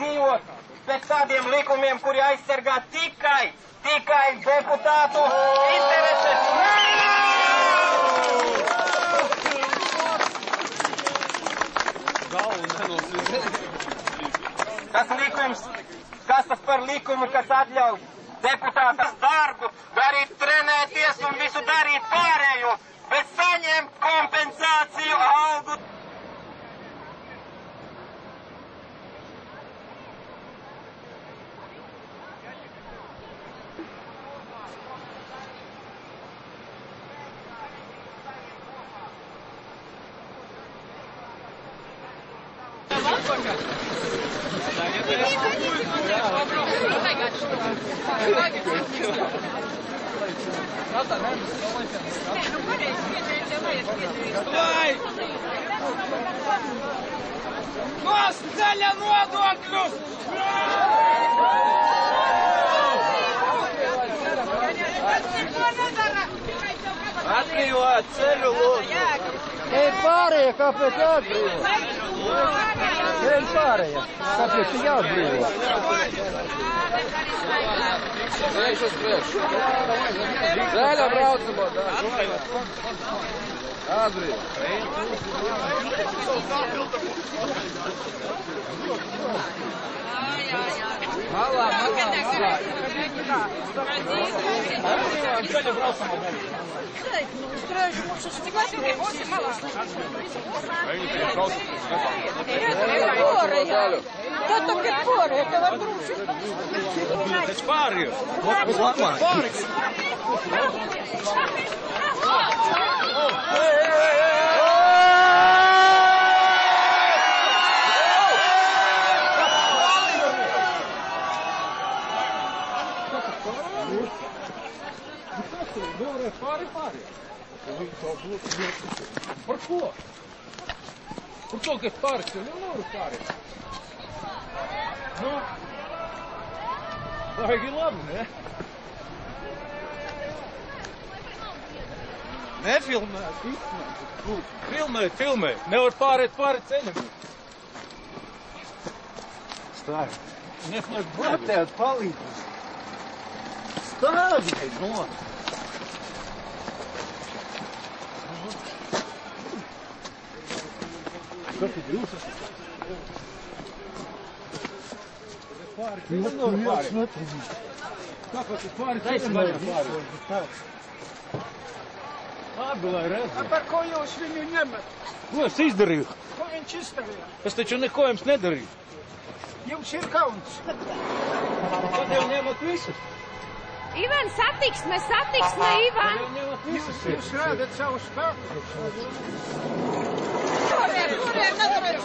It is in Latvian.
Dzīvot pēc tādiem likumiem, kuri aizsargā tikai deputātu intereses. Kas tas par likumu, kas atļauj deputātas darbu, darīt trenēties un visu darīt pārējo, bet saņemt kompensāciju algu? Nost ceļa nodokļus! Atbrīvot ceļu, lūdzu! Ej pārējie, kāpēc jāatbrīvo? Ej pārējie, kāpēc ir jāatbrīvo? Priekš uz priekšu. Zaļa braucamo, atbrīvo. Malā. Zaļa braucamo, Par ko? Par to, ka es pāris, jau nevaru pāris. Nu, baigi labi, ne? Nefilmēt, filmēt. Nevar pārēt pāri ceļam. Stāvi. Neslēgt Kā brādi. tev palīdz? Stāvi, no! Kas ir jūs? Nevar pārēt. Kāpēc ir pāri ceļam? Nevar pārēt. Labi, lai redz. Par ko jūs viņu ņemat? Ko es izdarīju? Ko viņš izdarīja? Es taču neko jums nedarīju. Jums ir kauns. Tad jau ņemat visus. Ivan, satiksme, Ivan! Jau ņemat visus. Jūs rādat savu spēku. Kuriem, nedarīt?